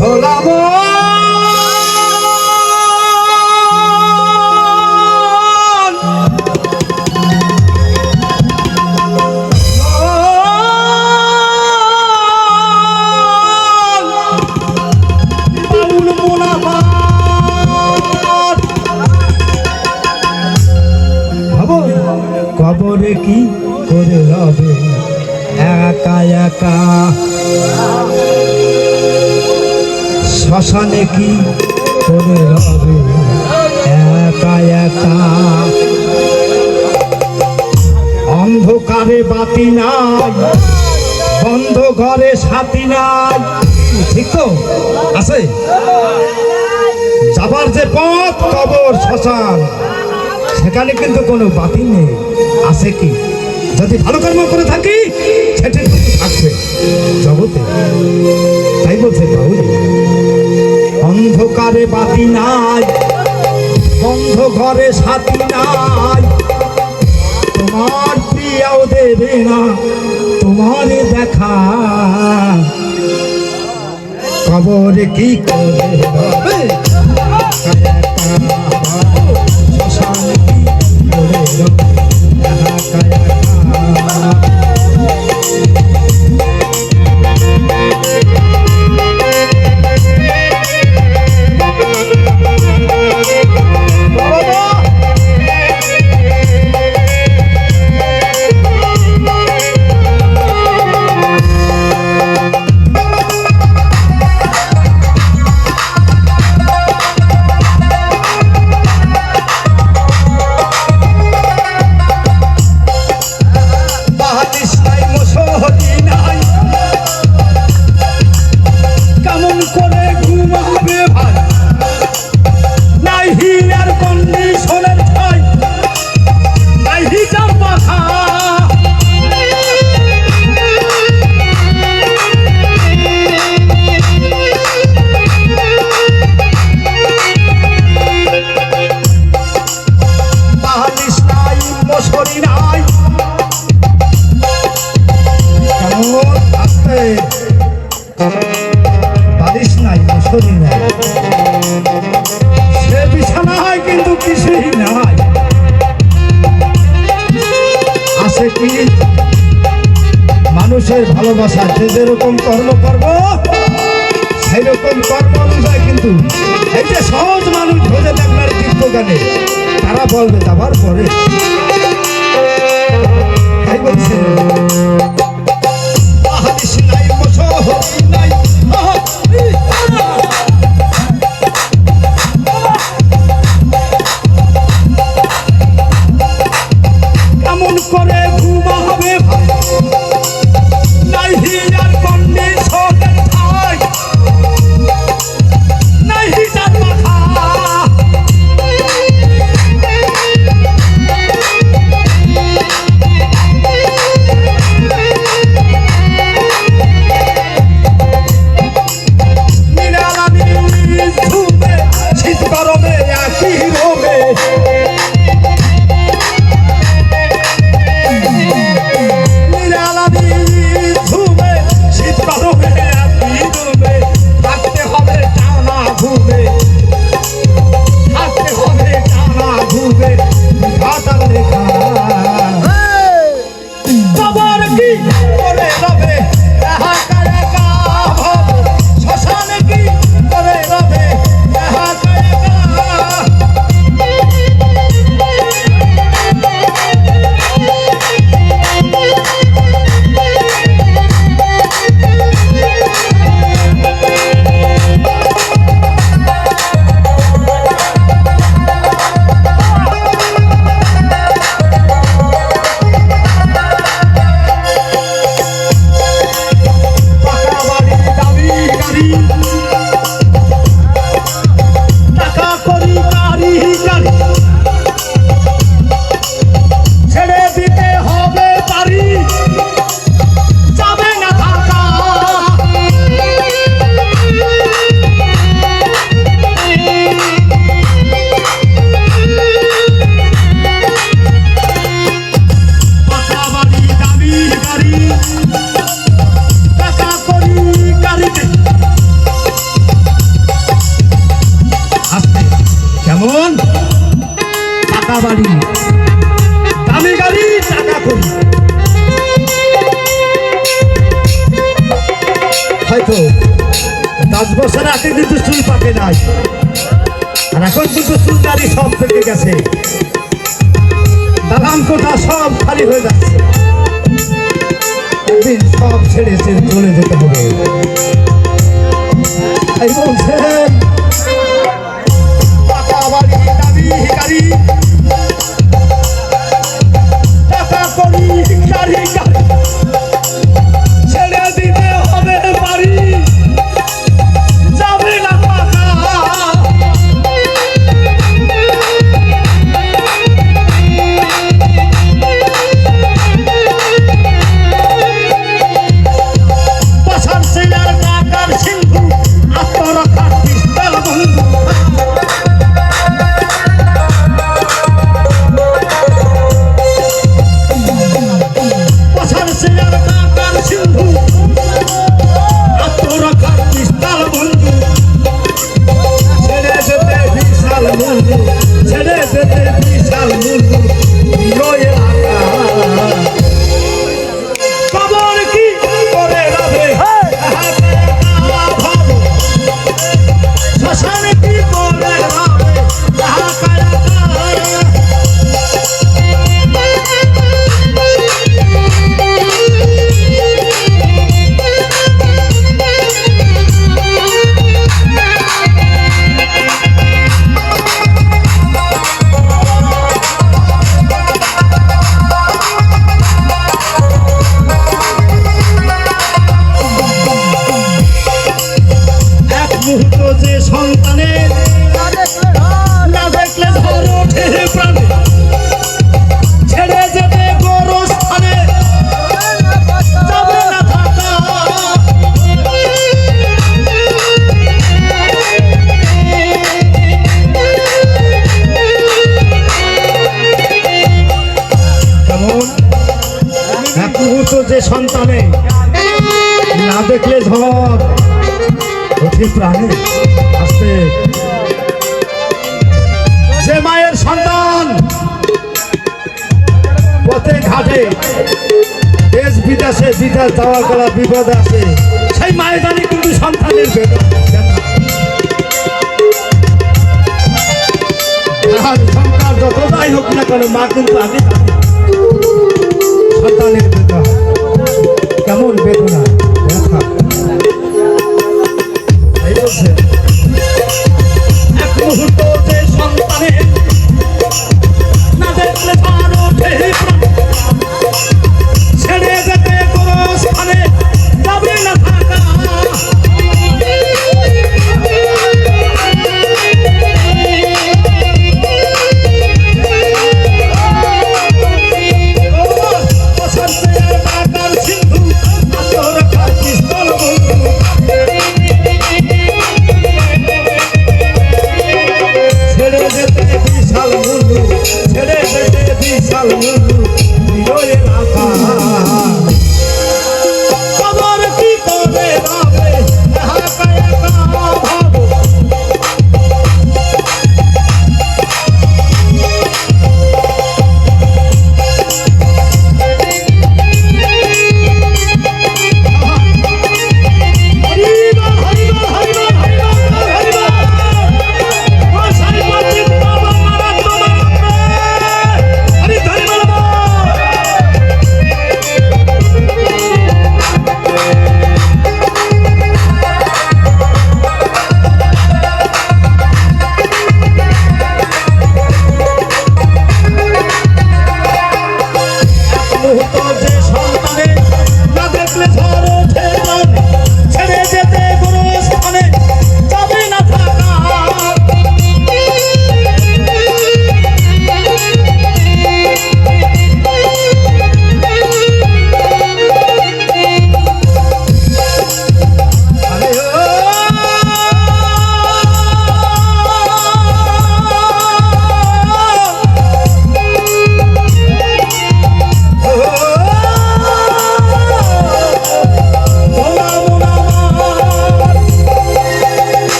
ভোলাব কবরে কি করে রবে একা একা, শ্মশানে কি করে রবে একা একা, অন্ধকারে বাতি নাই, বন্ধ ঘরে সাথী নাই। ঠিক তো আছে? যাবার যে পথ কবর শ্মশান, সেখানে কিন্তু কোনো বাতি নেই। আছে কি? যদি ভালো কর্ম করে থাকি সেটা থাকবে জগতে। তাই বলছে বাউল, অন্ধকারে বাতি নাই, বন্ধ ঘরে সাথী নাই, তোমার প্রিয়াও দেবে না তোমারে দেখা, কবরে কি করে রবে শ্মশানে কি করে রবে একা একা। বালিশ নাই, মশারি নাই, সে বিছানা হয় কিন্তু কিছুই নাই। আছে কি? মানুষের ভালোবাসা, যে যেরকম কর্ম করব সেই রকম কর্ম অনুযায়ী। কিন্তু এই যে সহজ মানুষ ভোজে দেখলার তীর্থ গানে, তারা বলবে যাবার পরে। তাই বলছে কেমন করে ঘুমা হবে নাই হিয়ার কন্ডিশন ঠাই, নাই হিজার মাথা, হয়তো 10 বছর আগে কিন্তু চুল পাকে নাই, আর এখন কিন্তু চুল দাড়ি সব পেকে গেছে, দালান কোঠা সব খালি হয়ে যাচ্ছে। একদিন সব ছেড়ে ছেড়ে চলে যেতে হবে। এই বলছেন টাকা বাড়ি দাবি গাড়ি, টাকা করি গাড়ি গাড়ি, ছেড়ে দিতে হবে বাড়ি, যাবে না টাকা। বছর ছেলের টাকার সিন্ধু, আত্মরক্ষার পিস্তল বন্ধু। বছর ছেলের টাকার সিন্ধু, আত্মরক্ষার পিস্তল বন্ধু। ছেড়ে যেতে বিশাল বন্ধু, ছেড়ে যেতে বিশাল বন্ধু, লয়ে আকা। খবর কি করে রাবে শ্মশানে কি করে রাবে। এক মুহূর্ত যে সন্তানের না দেখলে ঝড় ওঠে প্রাণে, ছেড়ে যেতে গোরস্থানে, যাবে না থাকা। কেমন এক মুহূর্ত যে সন্তানে না দেখলে ঝড় ওঠে প্রাণে। আসতে যে মায়ের সন্তান পথে ঘাটে দেশ বিদেশে বিদেশ যাওয়া করা বিপদ আছে, সেই মায়ের জানি কিন্তু সন্তানের বেদনা। আর সন্তান যতটাই হোক না কেন, মা কিন্তু আগে জানে সন্তানের বেদনা কেমন বেদনা।